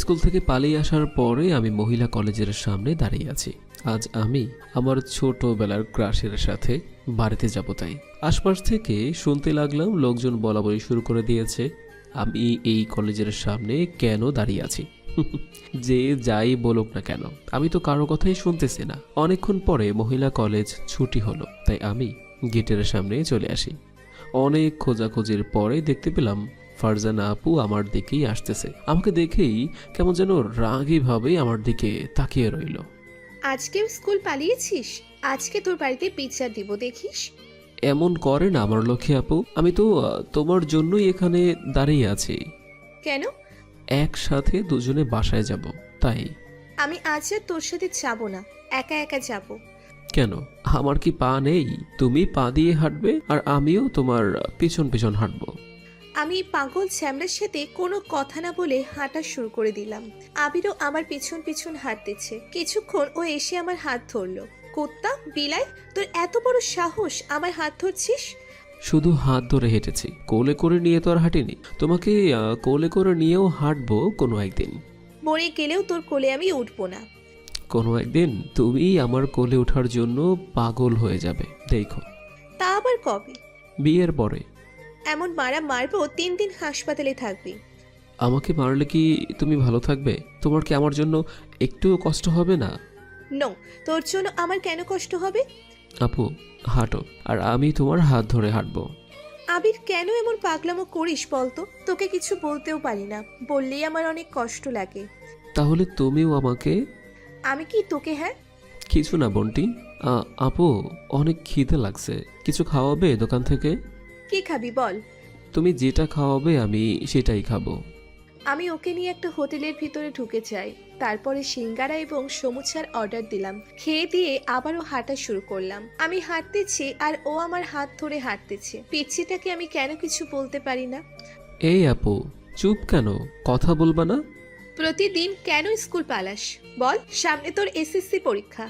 School থেকে পালিয়ে আসার পরে আমি মহিলা কলেজের সামনে দাঁড়িয়ে আছি। আজ আমি আমার ছোটবেলার ক্রাশের সাথে বাড়িতে যাব, তাই আশপাশ থেকে শুনতে লাগলাম লোকজন বলাবলি শুরু করে দিয়েছে আমি এই কলেজের সামনে কেন দাঁড়িয়ে আছি। যে যাই বলুক না কেন, আমি তো কারো কথাই শুনতেছি না। অনেকক্ষণ পরে মহিলা কলেজ ছুটি হলো, তাই আমি গেটের সামনে চলে আসি। অনেক খোঁজাখুঁজির পরে দেখতে পেলাম ফারজানা আপু আমার দিকেই আসতেছে। আমাকে দেখেই কেমন যেন রাগীভাবে আমার দিকে তাকিয়ে রইল। আজকেও স্কুল পালিয়েছিস? আজকে তোর বাড়িতে পিৎজা দিব, দেখিস। এমন করে না আমার লক্ষ্মী আপু, আমি তো তোমার জন্যই এখানে দাঁড়িয়ে আছি। কেন? একসাথে দুজনে বাসায় যাব, তাই। আমি আজ আর তোর সাথে যাব না, একা একা যাব। কেন, আমার কি পা নেই? তুমি পা দিয়ে হাঁটবে আর আমিও তোমার পিছন পিছন হাঁটবো। আমি পাগল শ্যামলার সাথে কোনো কথা না বলে হাঁটা শুরু করে দিলাম। আবিরও আমার পিছন পিছন হাঁটতেছে। কিছুক্ষণ ও এসে আমার হাত ধরলো। কুত্তা বিলাই, তোর এত বড় সাহস আমার হাত ধরছিস? শুধু হাত ধরে হেঁটেছি, কোলে করে নিয়ে তো আর হাঁটিনি। তোমাকে কোলে করে নিয়েও হাঁটবো কোনো একদিন। মরে গেলেও তোর কোলে আমি উঠবো না। কোনো একদিন তুমি আমার কোলে ওঠার জন্য পাগল হয়ে যাবে, দেখো। তা আবার কবে? বিয়ের পরে। এমন মারা মারবো 3 দিন হাসপাতালে থাকবি। আমাকে মারলে কি তুমি ভালো থাকবে? তোমার কি আমার জন্য একটুও কষ্ট হবে না? নো, তোর জন্য আমার কেন কষ্ট হবে? আপু, হাঁটো, আর আমি তোমার হাত ধরে হাঁটবো। আবির, কেন এমন পাগলামো করিস বলতো? তোকে কিছু বলতেও পারি না, বললেই আমার অনেক কষ্ট লাগে। তাহলে তুমিও আমাকে। আমি কি তোকে? হ্যাঁ। কিছু না বন্টি। আপু, অনেক খিদে লাগছে, কিছু খাওয়াবে দোকান থেকে? কি খাবি বল? তুমি যেটা খাওয়াবে আমি সেটাই খাবো। আমি ওকে নিয়ে একটা হোটেলের ভিতরে ঢুকে যাই। তারপরে সিঙ্গারা এবং সমুচার অর্ডার দিলাম। খেয়ে দিয়ে আবারও হাঁটা শুরু করলাম। আমি হাঁটতেছি আর ও আমার হাত ধরে হাঁটতেছে। পিচ্ছিটাকে আমি কেন কিছু বলতে পারি না? এই আপু, চুপ কেন? কথা বলবা না? প্রতিদিন কেন স্কুল পালাস বল? সামনে তোর এসএসসি পরীক্ষা।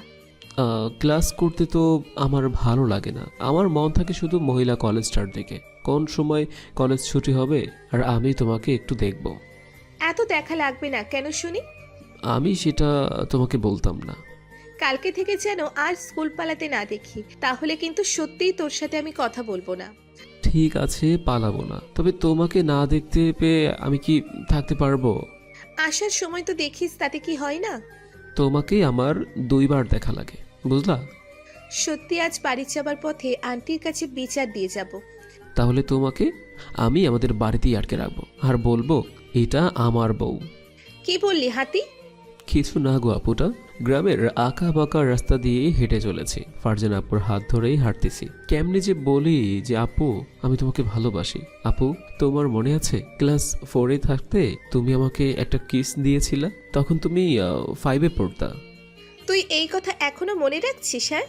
ক্লাস করতে তো আমার ভালো লাগে না। আমার মন থাকে শুধু মহিলা কলেজটার দিকে। কোন সময় কলেজ ছুটি হবে আর আমি তোমাকে একটু দেখব। এত দেখা লাগবে না, কেন শুনি? আমি সেটা তোমাকে বলতাম না। কালকে থেকে যেন আর স্কুল পালাতে না দেখি, তাহলে কিন্তু সত্যিই তোর সাথে আমি কথা বলবো না। ঠিক আছে, পালাবো না, তবে তোমাকে না দেখতে পেয়ে আমি কি থাকতে পারবো? আসার সময় তো দেখিস, তাতে কি হয় না? তোমাকে আমার 2বার দেখা লাগে, বুঝলা? সত্যি আজ বাড়ি যাবার পথে আন্টির কাছে বিচার দিয়ে যাব। তাহলে তোমাকে আমি আমাদের বাড়িতেই আটকে রাখবো আর বলবো এটা আমার বউ। কি বললি হাতি? কিছু না গো আপুটা, গ্রামের আঁকা বাঁকা রাস্তা দিয়ে হেঁটে চলেছি। ফারজানা আপুর হাত ধরেই হাঁটতেছি। কেমনি যে বলি যে আপু, আমি তোমাকে ভালোবাসি। আপু, তোমার মনে আছে ক্লাস 4-এ থাকতে তুমি আমাকে একটা কিস দিয়েছিলা? তখন তুমি 5-এ পড়তা। তুই এই কথা এখনো মনে রাখছিস? হ্যাঁ।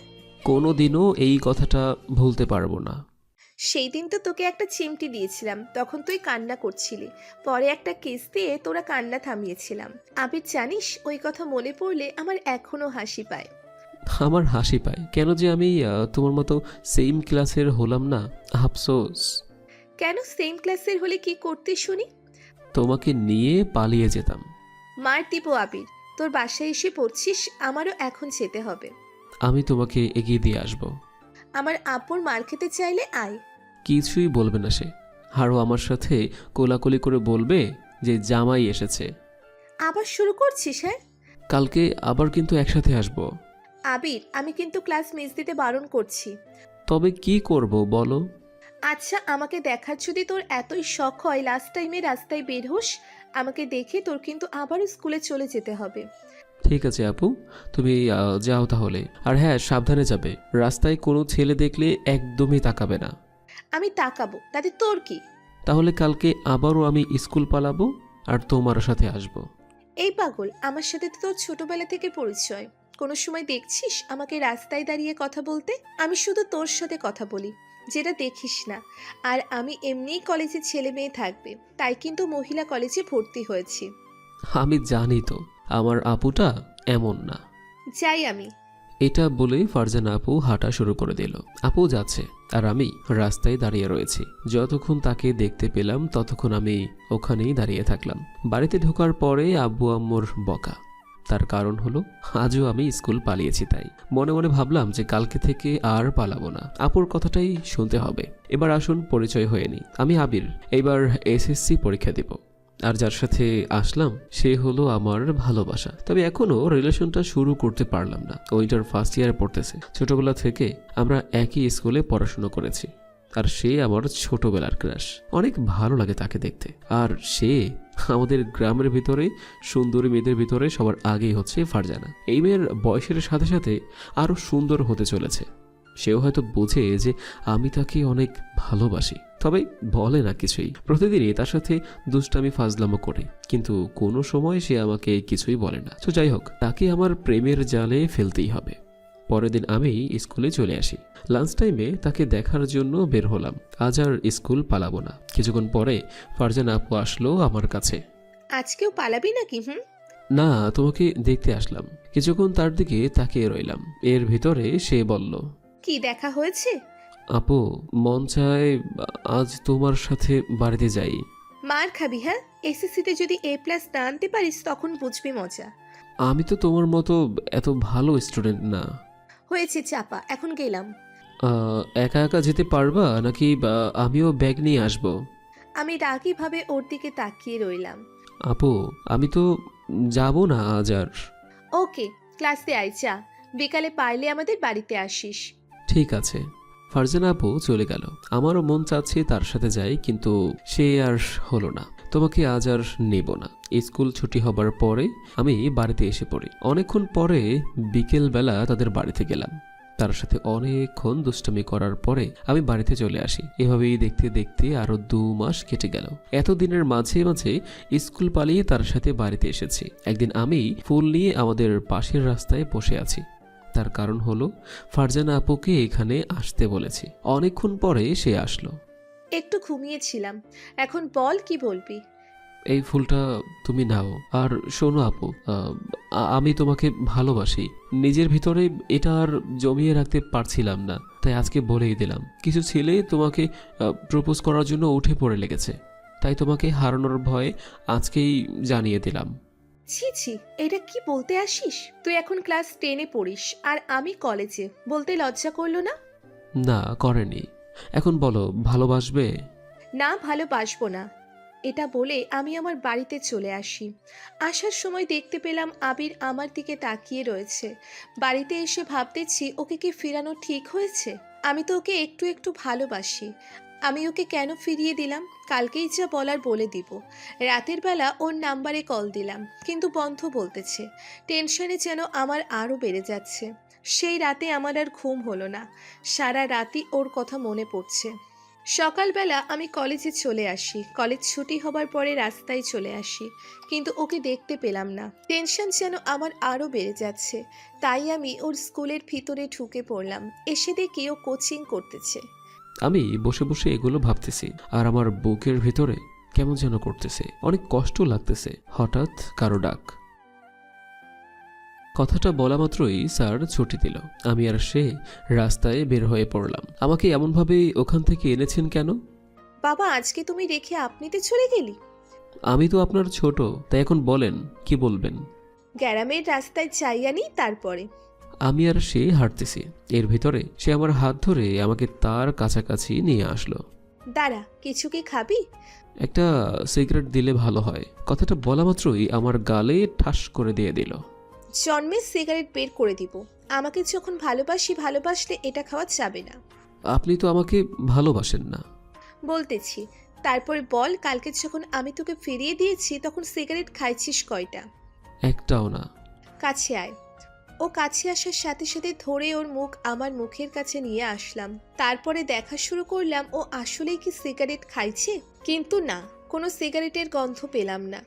কোনোদিনও এই কথাটা ভুলতে পারবো না। সেই দিন তো তোকে একটা চিমটি দিয়েছিলাম, তখন তুই কান্না করছিলি। পরে একটা কিস দিয়ে তোরা কান্না থামিয়েছিলাম। আবির, জানিস ওই কথা মনে পড়লে আমার এখনো হাসি পায়। আমার হাসি পায় কেন যে আমি তোমার মতো সেম ক্লাসের হলাম না, আফসোস। কেন? সেম ক্লাসের হলে কি করতে শুনি? তোমাকে নিয়ে পালিয়ে যেতাম। মার দিব আবির। তোর বাসায় এসে পড়ছিস, আমারও এখন যেতে হবে। আমি তোমাকে এগিয়ে দিয়ে আসবো। আমার আপুর মার খেতে চাইলে আয়। কিছুই বলবে না সে। আরও আমার সাথে কোলাকুলি করে বলবে যে জামাই এসেছে। আবার শুরু করছিস? হ্যাঁ। কালকে আবার কিন্তু একসাথে আসবো। আবির, আমি কিন্তু ক্লাস মিস দিতে বারণ করছি। তবে কি করব বলো? আচ্ছা, আমাকে দেখার যদি তোর এতই শখ হয়, লাস্ট টাইমে রাস্তায় বের হোস, আমাকে দেখে তোর কিন্তু আবারও স্কুলে চলে যেতে হবে। ঠিক আছে আপু, তুমি যাও তাহলে। আর হ্যাঁ, সাবধানে যাবে। রাস্তায় কোনো ছেলে দেখলে একদমই তাকাবে না। আমি তাকাবো, তাতে তোর কি? তাহলে কালকে আবারও আমি স্কুল পালাবো আর তোমার সাথে আসবো। এই পাগল, আমার সাথে তো তোর ছোটবেলা থেকে পরিচয়। কোনো সময় দেখছিস আমাকে রাস্তায় দাঁড়িয়ে কথা বলতে? আমি শুধু তোর সাথে কথা বলি, যেটা দেখিস না। আর আমি এমনিই কলেজে ছেলে মেয়ে থাকবে, তাই কিন্তু মহিলা কলেজে ভর্তি হয়েছি। আমি জানি তো আমার আপুটা এমন না। যাই আমি। এটা বলে ফারজান আপু হাঁটা শুরু করে দিল। আপু যাচ্ছে আর আমি রাস্তায় দাঁড়িয়ে রয়েছি। যতক্ষণ তাকে দেখতে পেলাম ততক্ষণ আমি ওখানেই দাঁড়িয়ে থাকলাম। বাড়িতে ঢোকার পরে আব্বু আম্মুর বকা। তার কারণ হলো আজও আমি স্কুল পালিয়েছি। তাই মনে মনে ভাবলাম যে কালকে থেকে আর পালাবো না, আপুর কথাটাই শুনতে হবে। এবার আসুন পরিচয় হয়ে নি। আমি আবির, এবার এসএসসি পরীক্ষা দিব। আর যার সাথে আসলাম সে হলো আমার ভালোবাসা। তবে এখনো রিলেশনটা শুরু করতে পারলাম না। ও ইন্টার ফার্স্ট ইয়ারে পড়তেছে। ছোটবেলা থেকে আমরা একই স্কুলে পড়াশোনা করেছি। আর সে আমার ছোটবেলার ক্রাশ। অনেক ভালো লাগে তাকে দেখতে। আর সে আমাদের গ্রামের ভিতরে সুন্দরী মেয়েদের ভিতরে সবার আগেই হচ্ছে ফারজানা। এই মেয়ের বয়সের সাথে সাথে আরো সুন্দর হতে চলেছে। সেও হয়তো বোঝে যে আমি তাকে অনেক ভালোবাসি, তবে বলে না কিছুই। প্রতিদিনই তার সাথে দুষ্টামি ফাজলামো করে, কিন্তু কোনো সময় সে আমাকে কিছুই বলে না। তো যাই হোক, তাকে আমার প্রেমের জালে ফেলতেই হবে। পরের দিন আমি স্কুলে চলে আসি। লাঞ্চ টাইমে তাকে দেখার জন্য বের হলাম। আজ আর স্কুল পালাবো না। কিছুক্ষণ পরে ফারজানা আপু আসলো আমার কাছে। আজকেও পালাবি নাকি? না, তোমাকে দেখতে আসলাম। কিছুক্ষণ তার দিকে তাকিয়ে রইলাম। এর ভিতরে সে বলল, কি দেখা হয়েছে? আপু, মন চায় আজ তোমার সাথে বাড়িতে যাই। মার খাবি, হ্যাঁ? এসএসসিতে যদি A+ না আনতে পারিস তখন বুঝবি মজা। আমি তো তোমার মতো এত ভালো স্টুডেন্ট না। হয়েছে চাপা, এখন গেলাম। একা একা যেতে পারবা নাকি আমিও ব্যাগ নিয়ে আসব? আমি রাগীভাবে ওর দিকে তাকিয়ে রইলাম। আপু, আমি তো যাব না আজ আর। ওকে, ক্লাসে আয়, যা। বিকালে পারলে আমাদের বাড়িতে আসিস। ঠিক আছে। ফারজানা আপু চলে গেল। আমারও মন চাচ্ছে তার সাথে যাই, কিন্তু সে আর হলো না। তোমাকে আজ আর নেব না। স্কুল ছুটি হবার পরে আমি বাড়িতে এসে পড়ি। অনেকক্ষণ পরে বিকেলবেলা তাদের বাড়িতে গেলাম। তার সাথে অনেকক্ষণ দুষ্টামি করার পরে আমি বাড়িতে চলে আসি। এভাবেই দেখতে দেখতে আরো 2 মাস কেটে গেল। এতদিনের মাঝে মাঝে স্কুল পালিয়ে তার সাথে বাড়িতে এসেছি। একদিন আমি ফুল নিয়ে আমাদের পাশের রাস্তায় বসে আছি। তার কারণ হলো ফারজানা আপুকে এখানে আসতে বলেছি। অনেকক্ষণ পরে সে আসলো। একটু ঘুমিয়েছিলাম, এখন বল কি বলবি। এই ফুলটা তুমি নাও। আর শোনো আপু, আমি তোমাকে ভালোবাসি। নিজের ভিতরে এটা আর জমিয়ে রাখতে পারছিলাম না, তাই আজকে বলেই দিলাম। কিছু ছেলে তোমাকে প্রপোজ করার জন্য উঠে পড়ে লেগেছে, তাই তোমাকে হারানোর ভয়ে আজকেই জানিয়ে দিলাম। ছি ছি, এটা কি বলতে আসিস? তুই এখন ক্লাস 10-এ পড়িস আর আমি কলেজে, বলতে লজ্জা করলো না? না, করেনি। এখন বলো, ভালোবাসবে? না, ভালোবাসবো না। এটা বলে আমি আমার বাড়িতে চলে আসি। আসার সময় দেখতে পেলাম আবির আমার দিকে তাকিয়ে রয়েছে। বাড়িতে এসে ভাবতেছি, ওকে কি ফিরানো ঠিক হয়েছে? আমি তো ওকে একটু একটু ভালোবাসি। আমি ওকে কেন ফিরিয়ে দিলাম? কালকেই যা বলার বলে দিব। রাতের বেলা ওর নাম্বারে কল দিলাম, কিন্তু বন্ধ বলতেছে। টেনশনে যেন আমার আরও বেড়ে যাচ্ছে। সেই রাতে আমার আর ঘুম হলো না। সারা রাতই ওর কথা মনে পড়ছে। সকালবেলা আমি কলেজে চলে আসি। কলেজ ছুটি হবার পরে রাস্তায় চলে আসি, কিন্তু ওকে দেখতে পেলাম না। টেনশন যেন আমার আরও বেড়ে যাচ্ছে। তাই আমি ওর স্কুলের ভিতরে ঢুকে পড়লাম। এসে দেখি ও কোচিং করতেছে। আমি বসে বসে এগুলো ভাবতেছি, আর আমার বুকের ভিতরে কেমন যেন করতেছে, অনেক কষ্ট লাগতেছে। হঠাৎ কারো ডাক। কথাটা বলা মাত্রই স্যার ছুটি দিল। আমি আর সে রাস্তায় বের হয়ে পড়লাম। আমাকে এমনভাবে ওখান থেকে এনেছেন কেন? বাবা, আজকে তুমি রেখে আপনিতে চলে গেলি? আমি তো আপনার ছোট, তাই এখন বলেন কি বলবেন। গ্রামের রাস্তায় চাইয়া নি, তারপরে আমি আর সে হাঁটতেছি। এর ভিতরে সে আমার হাত ধরে আমাকে তার কাছাকাছি নিয়ে আসলো। দাঁড়া, কিছু কি খাবি? একটা সিগারেট দিলে ভালো হয়। কথাটা বলা মাত্রই আমার গালে ঠাস করে দিয়ে দিল। জন্মের সিগারেট বের করে দিব। আমাকে যখন ভালোবাসলে এটা খাওয়া যাবে না। আপনি তো আমাকে ভালোবাসেন না। বলতেছি। তারপরে বল, কালকে যখন আমি তোকে ফিরিয়ে দিয়েছি তখন সিগারেট খাইছিস কয়টা? একটাও না। কাছে আয়। ও কাছে আসার সাথে সাথে ধরে ওর মুখ আমার মুখের কাছে নিয়ে আসলাম। তারপরে দেখা শুরু করলাম ও আসলেই কি সিগারেট খাইছে। কিন্তু না, কোনো সিগারেটের গন্ধ পেলাম না।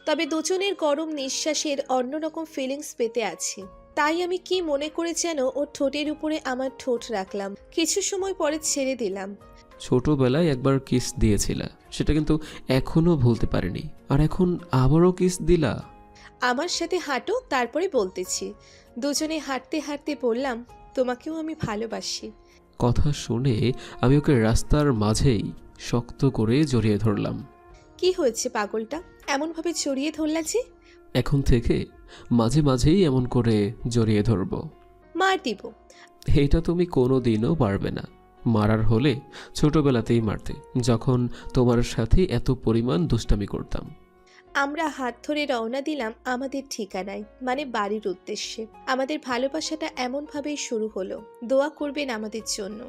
তবে দুজনের গরম নিঃশ্বাসের অন্যরকম ফিলিংস পেতে আছি। তাই আমি কি মনে করে যেন ওর ঠোঁটের উপরে আমার ঠোঁট রাখলাম। কিছু সময় পরে ছেড়ে দিলাম। ছোটবেলায় একবার কিস দিয়েছিলা, সেটা কিন্তু এখনো ভুলতে পারিনি। আর এখন আবারও কিস দিলা। আমার সাথে হাঁটো, তারপরে বলতেছি। দুজনে হাঁটতে হাঁটতে বললাম, তোমাকেও আমি ভালোবাসি। কথা শুনে আমি ওকে রাস্তার মাঝেই শক্ত করে জড়িয়ে ধরলাম। কি হয়েছে পাগলটা, এমনভাবে জড়িয়ে ধরলা যে? এখন থেকে মাঝে মাঝেই এমন করে জড়িয়ে ধরব। মার দিব। এটা তুমি কোনো দিনও পারবে না। মারার হলে ছোটবেলাতেই মারতে, যখন তোমার সাথে এত পরিমাণ দুষ্টামি করতাম। আমরা হাত ধরে রওনা দিলাম আমাদের ঠিকানায়, মানে বাড়ির উদ্দেশ্যে। আমাদের ভালোবাসাটা এমনভাবেই শুরু হলো। দোয়া করবেন আমাদের জন্য।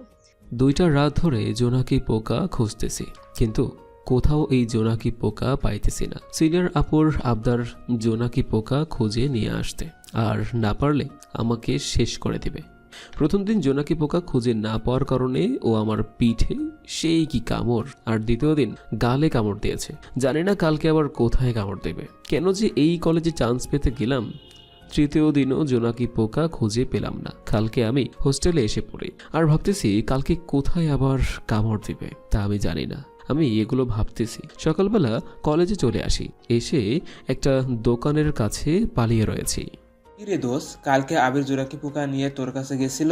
2টা রাত ধরে জোনাকি পোকা খুঁজতেছি, কিন্তু কোথাও এই জোনাকি পোকা পাইতেছি না। সিনিয়র আপুর আবদার জোনাকি পোকা খুঁজে নিয়ে আসতে, আর না পারলে আমাকে শেষ করে দিবে। প্রথম দিন জোনাকি পোকা খুঁজে না পাওয়ার কারণে ও আমার পিঠে সেই কি কামড়, আর দ্বিতীয় দিন গালে কামড় দিয়েছে। জানি না কালকে আবার কোথায় কামড় দেবে। কেন যে এই কলেজে চান্স পেতে গেলাম। তৃতীয় দিনও জোনাকি পোকা খুঁজে পেলাম না। কালকে আমি হোস্টেলে এসে পড়ি, আর ভাবতেছি কালকে কোথায় আবার কামড় দিবে তা আমি জানি না। আমি এগুলো ভাবতেছি, সকালবেলা কলেজে চলে আসি। এসে একটা দোকানের কাছে পালিয়ে রয়েছি। কিরে দোস্ত, কালকে আবির জোনাকি পোকা নিয়ে তোর কাছে গেছিল?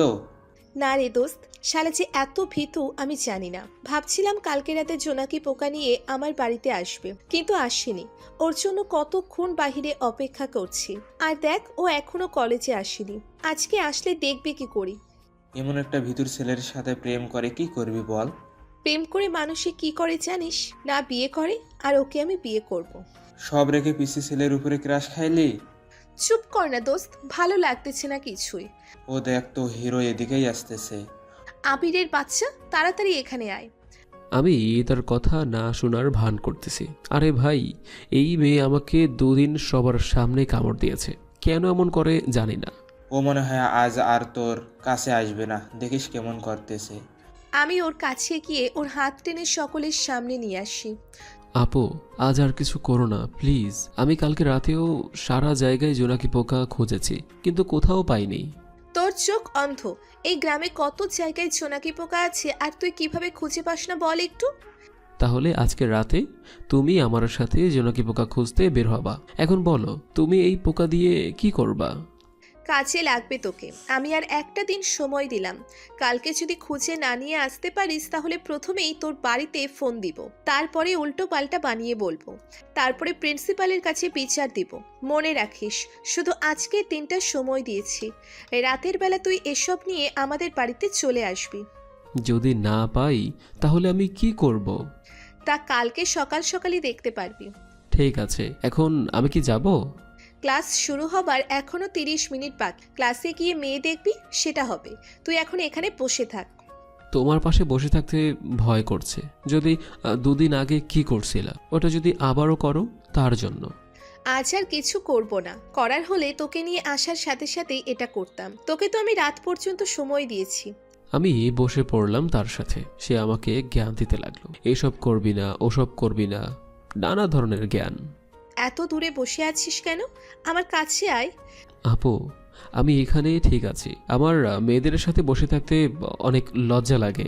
না রে দোস্ত, শালা যে এত ভীতু আমি জানি না। ভাবছিলাম কালকে রাতে জোনাকি পোকা নিয়ে আমার বাড়িতে আসবে, কিন্তু আসেনি। ওর জন্য কতক্ষণ বাহিরে অপেক্ষা করছি, আর দেখ ও এখনো কলেজে আসেনি। আজকে আসলে দেখবে কি করি। এমন একটা ভিতুর ছেলের সাথে প্রেম করে কি করবি বল? প্রেম করে মানুষে কি করে জানিস? না বিয়ে করে, আর ওকে আমি বিয়ে করব। সব রেখে পিসি ছেলের উপরে ক্রাশ খাইলি? চুপ কর না দোস্ত, ভালো লাগতেছে না কিছুই। ও দেখ তো, হিরো এদিকেই আসতেছে। আবিরের বাচ্চা, তাড়াতাড়ি এখানে আয়। আমি তার কথা না শোনার ভান করতেছি। আরে ভাই, এই মেয়ে আমাকে 2 দিন সবার সামনে কামড় দিয়েছে। কেন এমন করে জানি না। ও মনে হয় আজ আর তোর কাছে আসবে না, দেখিস কেমন করতেছে। আমি ওর কাছে গিয়ে ওর হাত টেনে সকলের সামনে নিয়ে আসি। আপু, আজ আর কিছু করো না প্লিজ। আমি কালকে রাতেও সারা জায়গায় জোনাকি পোকা খুঁজেছি, কিন্তু কোথাও পাইনি। তোর চোখ অন্ধ। এই গ্রামে কত জায়গায় জোনাকি পোকা আছে, আর তুই কিভাবে খুঁজে পাস না বল একটু। তাহলে আজকে রাতে তুমি আমার সাথে জোনাকি পোকা খুঁজতে বের হবা। এখন বলো, তুমি এই পোকা দিয়ে কি করবা? কাজে লাগবে তোকে। আমি আর একটা দিন সময় দিলাম। কালকে যদি খুঁজে না নিয়ে আসতে পারিস, তাহলে প্রথমেই তোর বাড়িতে ফোন দিব, তারপরে উল্টো পাল্টা বানিয়ে বলবো, তারপরে প্রিন্সিপালের কাছে বিচার দিব। মনে রাখিস, শুধু আজকে 3টা সময় দিয়েছি। রাতের বেলা তুই এসব নিয়ে আমাদের বাড়িতে চলে আসবি। যদি না পাই তাহলে আমি কি করব? তা কালকে সকাল সকালই দেখতে পারবি। ঠিক আছে, এখন আমি কি যাব? ক্লাস শুরু হবার এখনো 30 মিনিট বাকি। ক্লাসে গিয়ে মেয়ে দেখবি, সেটা হবে। তুই এখন এখানে বসে থাক। তোমার পাশে বসে থাকতে ভয় করছে। যদি 2 দিন আগে কি করছিলা, ওটা যদি আবারও করো তার জন্য। আজ আর কিছু করব না। করার হলে তোকে নিয়ে আসার সাথে সাথেই এটা করতাম। তোকে তো আমি রাত পর্যন্ত সময় দিয়েছি। আমি বসে পড়লাম তার সাথে। সে আমাকে জ্ঞান দিতে লাগলো। এসব করবি না, ওসব করবি না, নানা ধরনের জ্ঞান। এত দূরে বসে আছিস কেন? আমার কাছে আয়। আপু, আমি এখানে ঠিক আছি। আমার মেয়েদের সাথে বসে থাকতে অনেক লজ্জা লাগে।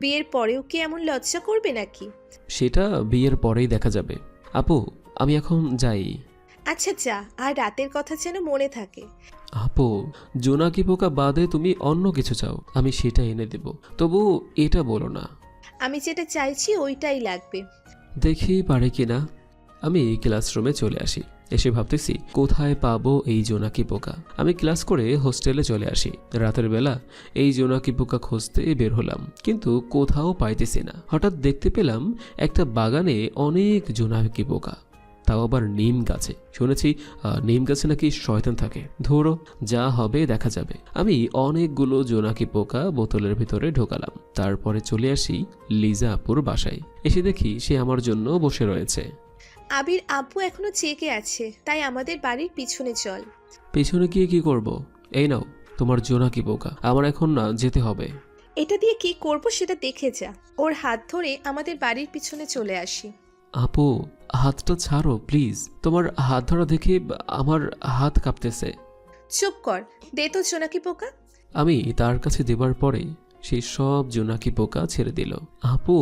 বিয়ের পরেও কি এমন লজ্জা করবে নাকি? সেটা বিয়ের পরেই দেখা যাবে। আপু, আমি এখন যাই। আচ্ছা যা, আর রাতের কথা যেন মনে থাকে। আপু, জোনাকি পোকা বাদে তুমি অন্য কিছু চাও, আমি সেটা এনে দেব। তবু এটা বলো না। আমি যেটা চাইছি ওইটাই লাগবে। দেখি পারে কিনা। আমি ক্লাসরুমে চলে আসি। এসে ভাবতেছি কোথায় পাবো এই জোনাকি পোকা। আমি ক্লাস করে হোস্টেলে চলে আসি। রাতের বেলা এই জোনাকি পোকা খুঁজতে বের হলাম, কিন্তু কোথাও পাইতেছি না। হঠাৎ দেখতে পেলাম একটা বাগানে অনেক জোনাকি পোকা, তাও আবার নিম গাছে। শুনেছি নিম গাছে নাকি শয়তান থাকে। ধরো, যা হবে দেখা যাবে। আমি অনেকগুলো জোনাকি পোকা বোতলের ভিতরে ঢোকালাম। তারপরে চলে আসি লিজা আপুর বাসায়। এসে দেখি সে আমার জন্য বসে রয়েছে। আবির আব্বু এখনো চেকে আছে, তাই আমাদের বাড়ির পিছনে চল। পেছনে গিয়ে কি করব? এই নাও তোমার জোনাকি পোকা। আমার এখন না যেতে হবে। এটা দিয়ে কি করব সেটা দেখে যা। ওর হাত ধরে আমাদের বাড়ির পিছনে চলে আসি। আপু, হাতটা ছাড়ো প্লিজ। তোমার হাত ধরা দেখে আমার হাত কাঁপতেছে। চুপ কর, দে তো জোনাকি পোকা। আমি তার কাছে দেবার পরে সেই সব জোনাকি পোকা ছেড়ে দিল। আপু,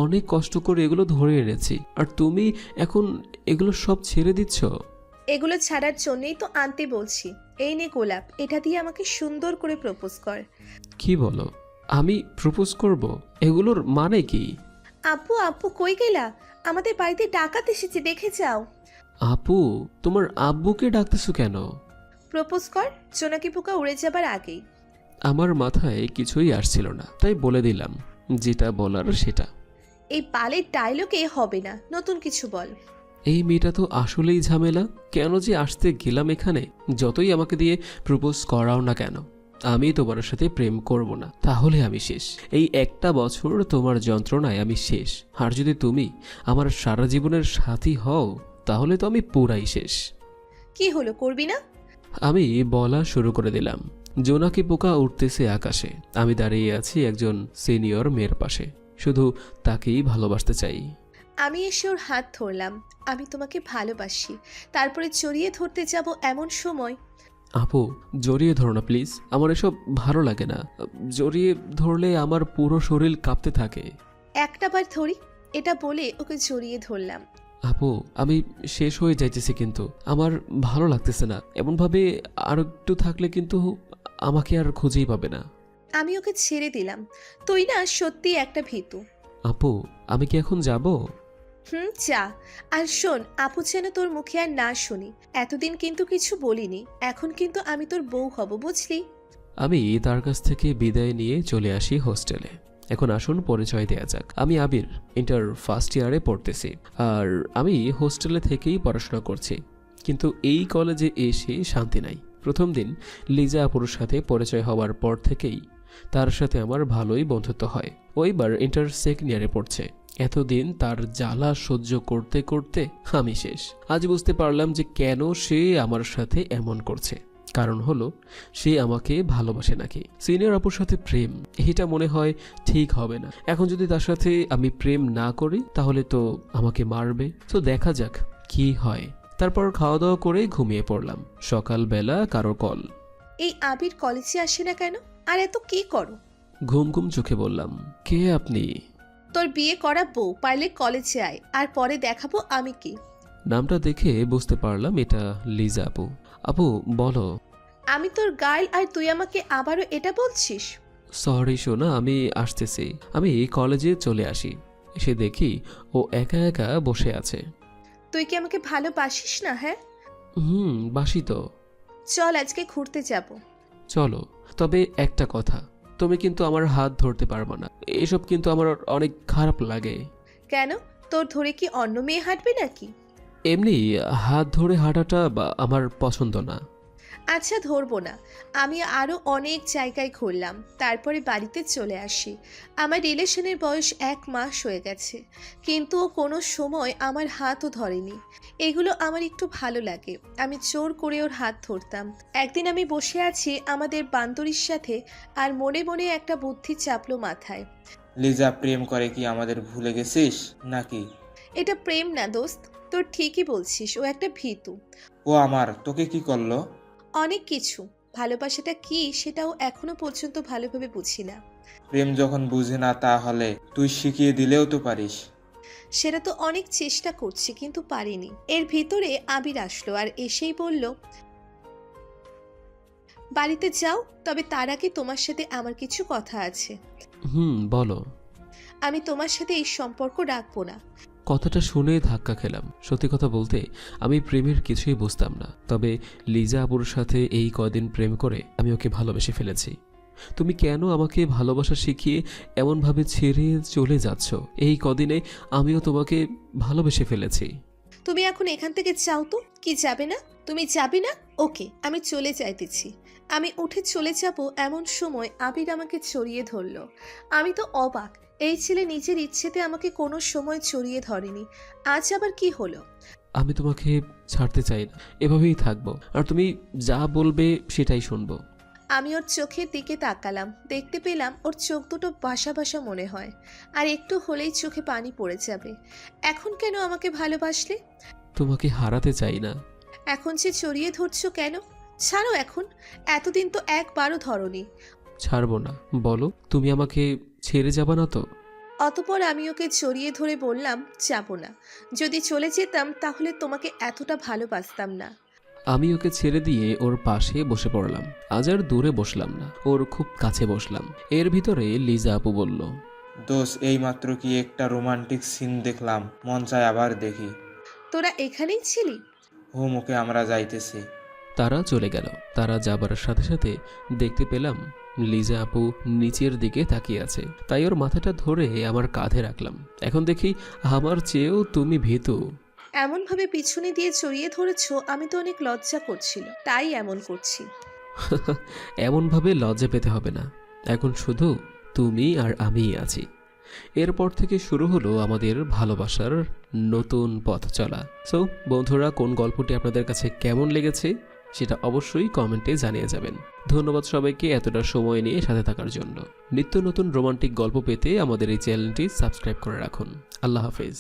অনেক কষ্ট করে এগুলো ধরে এনেছি, আর তুমি এখন এগুলো সব ছেড়ে দিচ্ছ? এগুলো ছাড়ার জন্যই তো আনতে বলছি। এই নে গোলাপ, এটা দিয়ে আমাকে সুন্দর করে প্রপোজ কর। কি বলো? আমি প্রপোজ করব? এগুলোর মানে কি? আপু আপু কই গেলা? আমাদের বাড়িতে ডাকাত এসেছে, দেখে যাও। আপু, তোমার আব্বুকে ডাকতেছো কেন? প্রপোজ কর, জোনাকি পোকা উড়ে যাবার আগেই। আমার মাথায় কিছুই আসছিল না, তাই বলে দিলাম যেটা বলার সেটা। এই বালের ডায়লগে হবে না, নতুন কিছু বল। এই মেয়েটা তো আসলেই ঝামেলা। কেন যে আসতে গেলাম এখানে? যতই আমাকে দিয়ে প্রপোজ করাও না কেন, আমি তোমার সাথে প্রেম করব না, তাহলে আমি শেষ। এই একটা বছর তোমার যন্ত্রণায় আমি শেষ। আর যদি তুমি আমার সারা জীবনের সাথী হও, তাহলে তো আমি পুরাই শেষ। কি হলো, করবি না? আমি বলা শুরু করে দিলাম। জোনাকি পোকা উঠতেছে আকাশে। আমি দাঁড়িয়ে আছি একজন সিনিয়র মেয়ের পাশে, শুধু তাকেই ভালোবাসতে চাই। আমি এসে ওর হাত ধরলাম। আমি তোমাকে ভালোবাসি। তারপরে জড়িয়ে ধরতে যাব এমন সময়। আপু, জড়িয়ে ধরো না প্লিজ, আমার এসব ভালো লাগে না। জড়িয়ে ধরলে আমার পুরো শরীর কাঁপতে থাকে। একটা বার ধরি, এটা বলে ওকে জড়িয়ে ধরলাম। আপু, আমি শেষ হয়ে যাইতেছি, কিন্তু আমার ভালো লাগতেছে না। এমনভাবে আর একটু থাকলে কিন্তু আমাকে আর খুঁজেই পাবে না। আমি ওকে ছেড়ে দিলাম। তুই না সত্যি একটা ভীতু। আপু, আমি কি এখন যাব? যা। আর শোন, আপু যেন তোর মুখে আর না শুনি। এতদিন কিন্তু কিছু বলিনি, এখন কিন্তু আমি তোর বউ হব, বুঝলি? আমি তার কাছ থেকে বিদায় নিয়ে চলে আসি হোস্টেলে। এখন আসুন পরিচয় দেয়া যাক। আমি আবির, ইন্টার ফার্স্ট ইয়ারে পড়তেছি। আর আমি হোস্টেলে থেকেই পড়াশোনা করছি, কিন্তু এই কলেজে এসে শান্তি নাই। প্রথম দিন লিজা আপুর সাথে পরিচয় হওয়ার পর থেকেই তার সাথে আমার ভালোই বন্ধুত্ব হয়। ওইবার ইন্টার সেকেন্ড ইয়ারে পড়ছে। এতদিন তার জ্বালা সহ্য করতে করতে আমি শেষ। আজ বুঝতে পারলাম যে কেন সে আমার সাথে এমন করছে। কারণ হলো, সে আমাকে ভালোবাসে নাকি। সিনিয়র আপুর সাথে প্রেম, এটা মনে হয় ঠিক হবে না। এখন যদি তার সাথে আমি প্রেম না করি, তাহলে তো আমাকে মারবে। তো দেখা যাক কি হয়। তারপর খাওয়া দাওয়া করে ঘুমিয়ে পড়লাম। সকালবেলা কারো কল। এই আবির কলেজে আসে না কেন? আর এত কি করো? ঘুম ঘুম চোখে বললাম, কে আপনি? তোর বিয়ে করা বউ, পারলে কলেজে আয়, আর পরে দেখাবো আমি কি। নামটা দেখে বুঝতে পারলাম এটা লিজা আপু। আপু, বলো। আমি তোর গার্ল, আর তুই আমাকে আবারও এটা বলছিস? সরি সোনা, আমি আসতেছি। আমি কলেজে চলে আসি। এসে দেখি ও একা একা বসে আছে। তুই কি আমাকে ভালোবাসিস না? হ্যাঁ। বাসি তো। চল আজকে ঘুরতে যাব। চলো, তবে একটা কথা, তুমি কিন্তু আমার হাত ধরতে পারবে না। এসব কিন্তু আমার অনেক খারাপ লাগে। কেন? তোর ধরে কি অন্য মেয়ে হাঁটবে নাকি? এমনি হাত ধরে হাঁটাটা আমার পছন্দ না। আচ্ছা, ধরবো না। আমি আরও অনেক জায়গায় ঘুরলাম, তারপরে বাড়িতে চলে আসি। আমার রিলেশনের বয়স 1 মাস হয়ে গেছে, কিন্তু ও কোনো সময় আমার হাতও ধরেনি। এগুলো আমার একটু ভালো লাগে। আমি জোর করে ওর হাত ধরতাম। একদিন আমি বসে আছি আমাদের বান্ধবীর সাথে, আর মনে মনে একটা বুদ্ধি চাপলো মাথায়। লিজা প্রেম করে কি আমাদের ভুলে গেছিস নাকি? এটা প্রেম না দোস্ত, তোর ঠিকই বলছিস, ও একটা ভীতু। ও আমার তোকে কি করলো? অনেক কিছু। ভালোবাসাটা কি সেটাও এখনো পর্যন্ত ভালোভাবে বুঝি না। প্রেম যখন বুঝে না, তাহলে তুই শিখিয়ে দিলেও তো পারিস। সেটা তো অনেক চেষ্টা করছি, কিন্তু পারিনি। এর ভিতরে আবির আসলো আর এসেই বলল, বাড়িতে যাও, তবে তার আগে তোমার সাথে আমার কিছু কথা আছে। বলো। আমি তোমার সাথে এই সম্পর্ক রাখবো না। কথাটা শুনে ধাক্কা খেলাম। সত্যি কথা বলতে আমি প্রেমের কিছুই বুঝতাম না, তবে লিজা আপুর সাথে এই কদিন প্রেম করে আমি ওকে ভালোবেসে ফেলেছি। তুমি কেন আমাকে ভালোবাসা শিখিয়ে এমনভাবে ছেড়ে চলে যাচ্ছ? এই কদিনে আমিও তোমাকে ভালোবেসে ফেলেছি। তুমি এখন এখান থেকে যাও তো। কি যাবে না? তুমি যাবে না? ওকে, আমি চলে যাইতেছি। আমি উঠে চলে যাব এমন সময় আবির আমাকে জড়িয়ে ধরলো। আমি তো অবাক, এই ছেলে নিজের ইচ্ছেতে আমাকে কোনো সময় জড়িয়ে ধরেনি, আজ আবার কি হলো? আমি তোমাকে ছাড়তে চাই না, এভাবেই থাকবো। আর তুমি যা বলবে সেটাই শুনবো। আমি ওর চোখের দিকে তাকালাম, দেখতে পেলাম ওর চোখ দুটো বাসা বাসা মনে হয়, আর একটু হলেই চোখে পানি পড়ে যাবে। এখন কেন আমাকে ভালোবাসলে? তোমাকে হারাতে চাই না। এখন যে জড়িয়ে ধরছো কেন? ছাড়ো এখন। এতদিন তো একবারও ধরনি। ছাড়বো না। বলো, তুমি আমাকে ছেড়ে যাবা না তো? অতপর আমি ওকে জড়িয়ে ধরে বললাম, যাব না। যদি চলে যেতাম তাহলে তোমাকে এতটা ভালোবাসতাম না। আমি ওকে ছেড়ে দিয়ে ওর পাশে বসে পড়লাম। আজ আর দূরে বসলাম না, ওর খুব কাছে বসলাম। এর ভিতরে লিজা আপু বলল, দোষ, এইমাত্র কি একটা রোমান্টিক সিন দেখলাম, মন চায় আবার দেখি। তোরা এখানেই ছিলি? ওকে আমরা যাইতেছি। তারা চলে গেল। তারা যাবার সাথে সাথে দেখতে পেলাম লিজা আপু নিচের দিকে তাকিয়ে আছে। তাই ওর মাথাটা ধরে আমার কাঁধে রাখলাম। এখন দেখি আমার চেয়েও তুমি ভীতু। এমনভাবে পিছনে দিয়ে জড়িয়ে ধরেছ, আমি তো অনেক লজ্জা করছিল, তাই এমন করছি। এমনভাবে লজ্জা পেতে হবে না, এখন শুধু তুমি আর আমিই আছি। এরপর থেকে শুরু হলো আমাদের ভালোবাসার নতুন পথ চলা। সো বন্ধুরা, কোন গল্পটি আপনাদের কাছে কেমন লেগেছে সেটা অবশ্যই কমেন্টে জানিয়ে যাবেন। ধন্যবাদ সবাইকে এতটা সময় নিয়ে সাথে থাকার জন্য। নিত্য নতুন রোমান্টিক গল্প পেতে আমাদের এই চ্যানেলটি সাবস্ক্রাইব করে রাখুন। আল্লাহ হাফেজ।